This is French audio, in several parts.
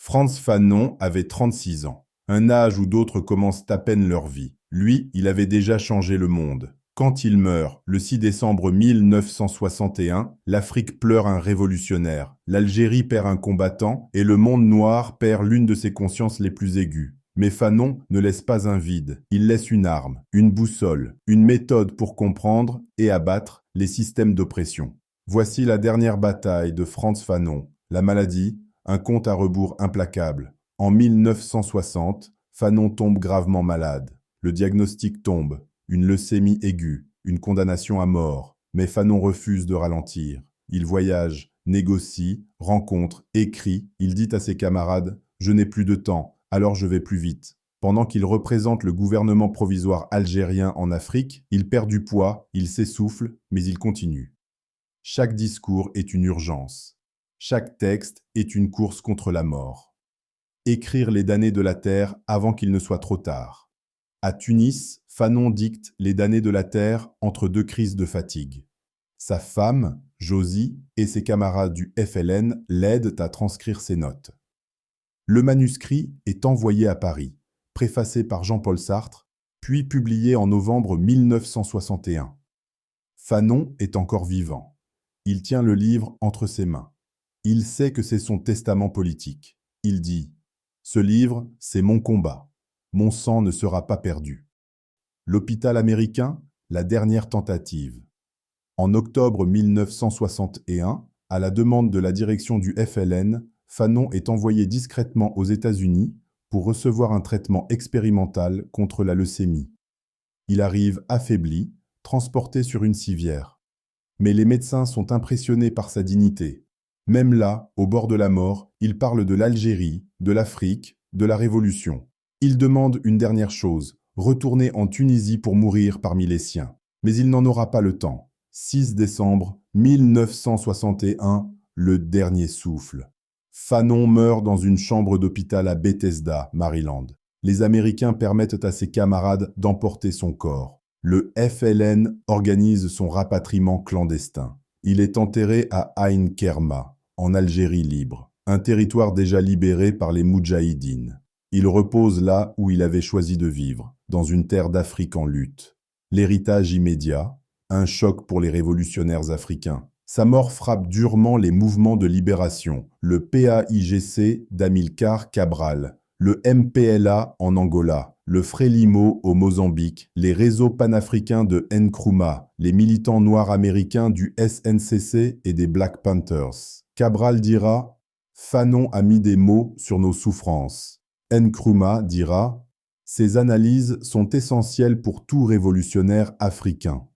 Frantz Fanon avait 36 ans, un âge où d'autres commencent à peine leur vie. Lui, il avait déjà changé le monde. Quand il meurt, le 6 décembre 1961, l'Afrique pleure un révolutionnaire, l'Algérie perd un combattant et le monde noir perd l'une de ses consciences les plus aiguës. Mais Fanon ne laisse pas un vide, il laisse une arme, une boussole, une méthode pour comprendre et abattre les systèmes d'oppression. Voici la dernière bataille de Frantz Fanon, la maladie, un compte à rebours implacable. En 1960, Fanon tombe gravement malade. Le diagnostic tombe, une leucémie aiguë, une condamnation à mort. Mais Fanon refuse de ralentir. Il voyage, négocie, rencontre, écrit. Il dit à ses camarades « Je n'ai plus de temps, alors je vais plus vite ». Pendant qu'il représente le gouvernement provisoire algérien en Afrique, il perd du poids, il s'essouffle, mais il continue. Chaque discours est une urgence. Chaque texte est une course contre la mort. Écrire les damnés de la terre avant qu'il ne soit trop tard. À Tunis, Fanon dicte les damnés de la terre entre deux crises de fatigue. Sa femme, Josie, et ses camarades du FLN l'aident à transcrire ses notes. Le manuscrit est envoyé à Paris, préfacé par Jean-Paul Sartre, puis publié en novembre 1961. Fanon est encore vivant. Il tient le livre entre ses mains. Il sait que c'est son testament politique. Il dit « Ce livre, c'est mon combat. Mon sang ne sera pas perdu. » L'hôpital américain, la dernière tentative. En octobre 1961, à la demande de la direction du FLN, Fanon est envoyé discrètement aux États-Unis pour recevoir un traitement expérimental contre la leucémie. Il arrive affaibli, transporté sur une civière. Mais les médecins sont impressionnés par sa dignité. Même là, au bord de la mort, il parle de l'Algérie, de l'Afrique, de la Révolution. Il demande une dernière chose, retourner en Tunisie pour mourir parmi les siens. Mais il n'en aura pas le temps. 6 décembre 1961, le dernier souffle. Fanon meurt dans une chambre d'hôpital à Bethesda, Maryland. Les Américains permettent à ses camarades d'emporter son corps. Le FLN organise son rapatriement clandestin. Il est enterré à Ain Kerma, en Algérie libre, un territoire déjà libéré par les Moudjahidines. Il repose là où il avait choisi de vivre, dans une terre d'Afrique en lutte. L'héritage immédiat, un choc pour les révolutionnaires africains. Sa mort frappe durement les mouvements de libération, le PAIGC d'Amilcar Cabral, le MPLA en Angola, le Frélimo au Mozambique, les réseaux panafricains de Nkrumah, les militants noirs américains du SNCC et des Black Panthers. Cabral dira « Fanon a mis des mots sur nos souffrances ». Nkrumah dira « Ces analyses sont essentielles pour tout révolutionnaire africain ».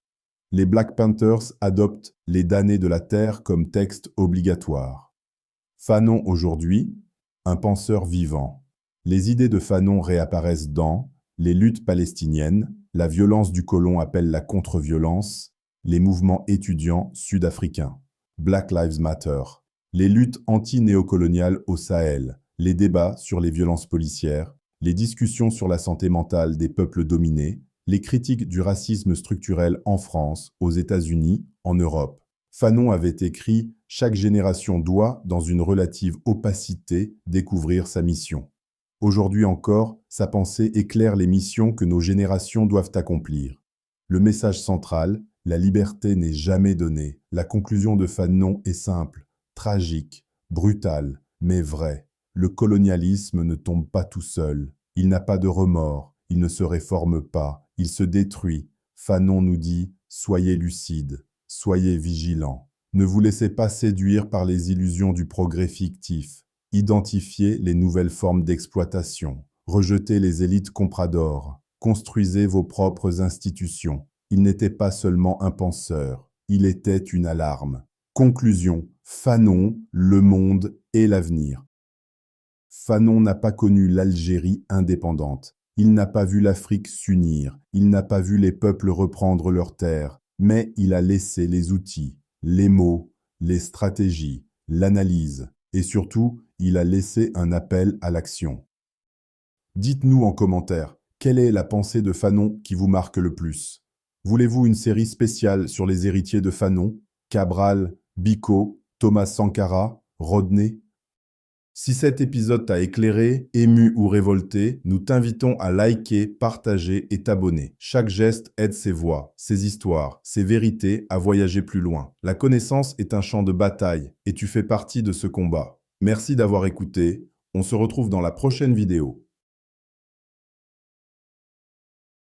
Les Black Panthers adoptent les damnés de la terre comme texte obligatoire. Fanon aujourd'hui, un penseur vivant. Les idées de Fanon réapparaissent dans les luttes palestiniennes, la violence du colon appelle la contre-violence, les mouvements étudiants sud-africains, Black Lives Matter, les luttes anti-néocoloniales au Sahel, les débats sur les violences policières, les discussions sur la santé mentale des peuples dominés, les critiques du racisme structurel en France, aux États-Unis, en Europe. Fanon avait écrit « Chaque génération doit, dans une relative opacité, découvrir sa mission ». Aujourd'hui encore, sa pensée éclaire les missions que nos générations doivent accomplir. Le message central, la liberté n'est jamais donnée. La conclusion de Fanon est simple, tragique, brutale, mais vraie. Le colonialisme ne tombe pas tout seul. Il n'a pas de remords, il ne se réforme pas, il se détruit. Fanon nous dit « Soyez lucides, soyez vigilants. Ne vous laissez pas séduire par les illusions du progrès fictif. Identifiez les nouvelles formes d'exploitation. Rejetez les élites compradores. Construisez vos propres institutions. » Il n'était pas seulement un penseur, il était une alarme. Conclusion, Fanon, le monde et l'avenir. Fanon n'a pas connu l'Algérie indépendante. Il n'a pas vu l'Afrique s'unir. Il n'a pas vu les peuples reprendre leurs terres. Mais il a laissé les outils, les mots, les stratégies, l'analyse. Et surtout, il a laissé un appel à l'action. Dites-nous en commentaire, quelle est la pensée de Fanon qui vous marque le plus? Voulez-vous une série spéciale sur les héritiers de Fanon? Cabral, Biko, Thomas Sankara, Rodney? Si cet épisode t'a éclairé, ému ou révolté, nous t'invitons à liker, partager et t'abonner. Chaque geste aide ces voix, ces histoires, ces vérités à voyager plus loin. La connaissance est un champ de bataille et tu fais partie de ce combat. Merci d'avoir écouté. On se retrouve dans la prochaine vidéo.